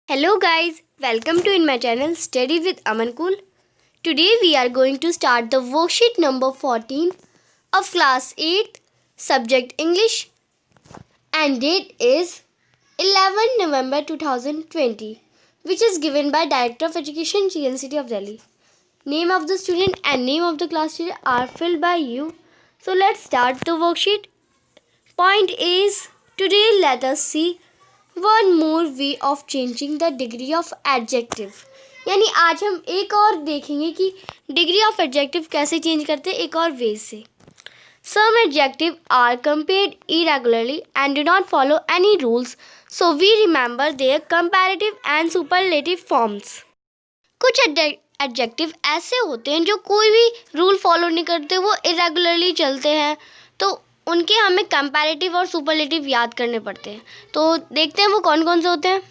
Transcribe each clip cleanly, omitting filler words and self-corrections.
Hello guys, welcome to in my channel Study with Amancool. Today we are going to start the worksheet number 14 of class 8 subject English and date is 11 November 2020 which is given by Director of Education GNCT of Delhi. Name of the student and name of the class teacher are filled by you. So let's start the worksheet. Point is today let us see one more way of changing the degree of adjective. यानी आज हम एक और देखेंगे कि degree of adjective कैसे change करते हैं एक और वे से। Some adjective are compared irregularly and do not follow any rules, so we remember their comparative and superlative forms. कुछ एडजेक्टिव ऐसे होते हैं जो कोई भी रूल फॉलो नहीं करते, वो इरेगुलरली चलते हैं, तो उनके हमें कंपैरेटिव और सुपरलेटिव याद करने पड़ते हैं। तो देखते हैं वो कौन कौन से होते हैं।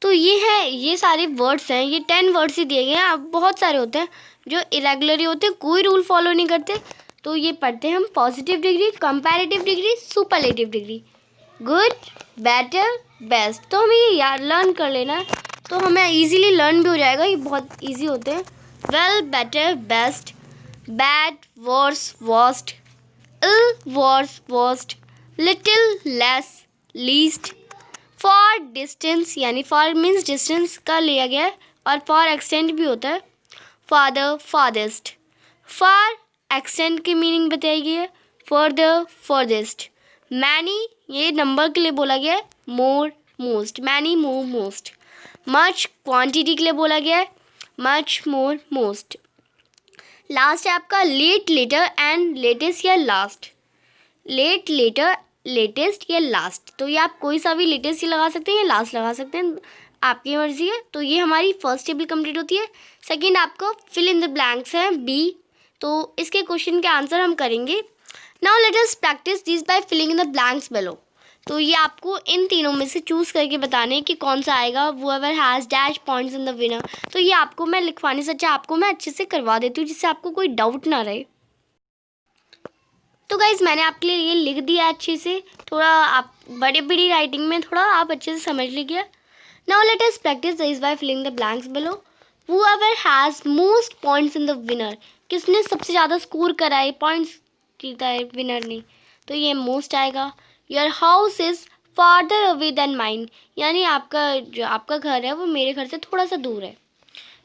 तो ये सारे वर्ड्स हैं, ये 10 वर्ड्स ही दिए गए हैं। अब बहुत सारे होते हैं जो इरेगुलरली होते हैं, कोई रूल फॉलो नहीं करते। तो ये पढ़ते हैं हम positive degree, comparative degree, superlative degree. Good, better, best. तो हमें ये याद लर्न कर लेना है, तो हमें ईजीली लर्न भी हो जाएगा। ये बहुत ईजी होते हैं। Well, better, best, bad, worse, worst, ill, worst, little, less, least। for distance यानी for means distance का लिया गया है, और for extent भी होता है। father, farthest। for extent की मीनिंग बताई गई है। further, furthest। many ये नंबर के लिए बोला गया है। more, most। many, more, most। much quantity के लिए बोला गया है। much, more, most। लास्ट है आपका लेट, लेटर एंड लेटेस्ट या लास्ट। लेट, लेटर, लेटेस्ट या लास्ट। तो ये आप कोई सा भी लेटेस्ट ही लगा सकते हैं या लास्ट लगा सकते हैं, आपकी मर्जी है। तो ये हमारी फर्स्ट टेबल कंप्लीट होती है। सेकंड आपको फिल इन द ब्लैंक्स है बी, तो इसके क्वेश्चन के आंसर हम करेंगे। Now let us practice this by filling in the blanks below. तो ये आपको इन तीनों में से चूज़ करके बताने हैं कि कौन सा आएगा। whoever has dash points in the winner. तो ये आपको मैं लिखवाने से अच्छा आपको मैं अच्छे से करवा देती हूँ, जिससे आपको कोई डाउट ना रहे। तो गाइज़ मैंने आपके लिए ये लिख दिया अच्छे से, थोड़ा आप बड़ी राइटिंग में थोड़ा आप अच्छे से समझ लीजिए। Now let us practice this by filling the blanks below. whoever has most points in the winner. किसने सबसे ज़्यादा स्कोर करा है, पॉइंट्स जीता है विनर ने, तो ये मोस्ट आएगा। Your house is farther away then mine, यानी जो आपका घर है वो मेरे घर से थोड़ा सा दूर है।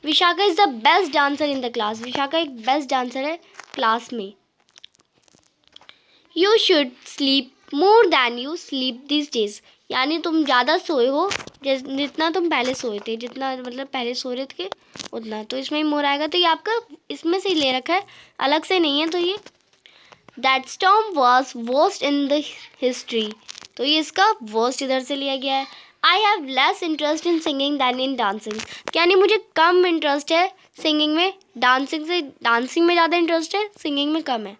Vishakha is the best dancer in the class. Vishakha एक बेस्ट डांसर है क्लास में। You should sleep more than you sleep this days, यानी तुम ज़्यादा सोए हो जितना तुम पहले सोए थे, जितना मतलब पहले सो रहे थे उतना। तो इसमें मोर आएगा, तो ये आपका इसमें से ले रखा है, अलग से नहीं है। तो ये that storm was worst in the history, तो ये इसका वर्स्ट इधर से लिया गया है। I have less interest in singing than in dancing, यानी मुझे कम इंटरेस्ट है सिंगिंग में, डांसिंग में ज़्यादा इंटरेस्ट है, सिंगिंग में कम है।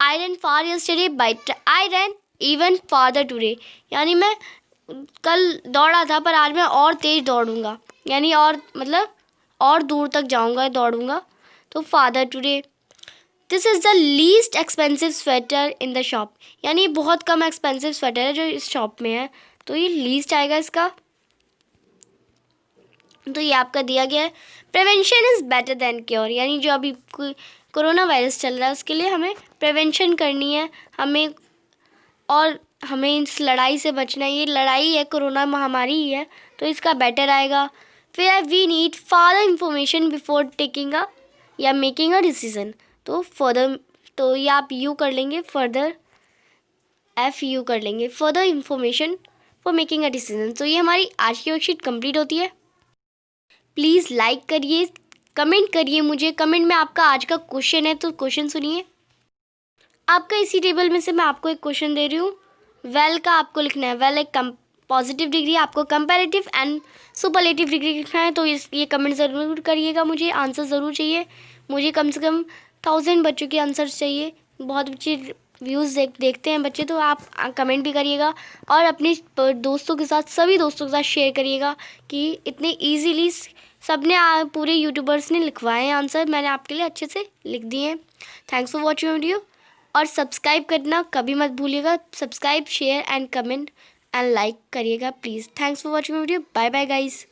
I run far yesterday but I run even farther today, यानी मैं कल दौड़ा था पर आज मैं और तेज़ दौड़ूंगा, यानी और मतलब और दूर तक जाऊंगा दौड़ूंगा। तो father today. This is the least expensive sweater in the shop, यानी बहुत कम एक्सपेंसिव स्वेटर है जो इस शॉप में है, तो ये लीस्ट आएगा इसका। तो ये आपका दिया गया है। Prevention is better than cure, यानी जो अभी कोरोना वायरस चल रहा है उसके लिए हमें प्रिवेंशन करनी है, हमें इस लड़ाई से बचना है। ये लड़ाई है, कोरोना महामारी ही है, तो इसका बेटर आएगा। फिर we need further information before taking a या मेकिंग अ डिसीजन। तो फर्दर, तो ये आप यू कर लेंगे, फर्दर FU कर लेंगे, further information for making a decision. तो ये हमारी आज की वर्कशीट कंप्लीट होती है। प्लीज़ लाइक करिए, कमेंट करिए मुझे, कमेंट में आपका आज का क्वेश्चन है तो क्वेश्चन सुनिए। आपका इसी टेबल में से मैं आपको एक क्वेश्चन दे रही हूँ। वेल का आपको लिखना है। वेल एक पॉजिटिव डिग्री, आपको कंपैरेटिव एंड सुपरलेटिव डिग्री लिखना है। तो ये कमेंट ज़रूर करिएगा, मुझे आंसर ज़रूर चाहिए। मुझे कम से कम 1000 बच्चों के आंसर्स चाहिए। बहुत अच्छे व्यूज़ देखते हैं बच्चे, तो आप कमेंट भी करिएगा और अपने दोस्तों के साथ, सभी दोस्तों के साथ शेयर करिएगा कि इतने ईजीली सबने पूरे यूट्यूबर्स ने लिखवाए हैं आंसर, मैंने आपके लिए अच्छे से लिख दिए हैं। थैंक्स फॉर वॉचिंग वीडियो, और सब्सक्राइब करना कभी मत भूलिएगा। Subscribe, share and comment and like करिएगा please. Thanks for watching video. Bye bye guys.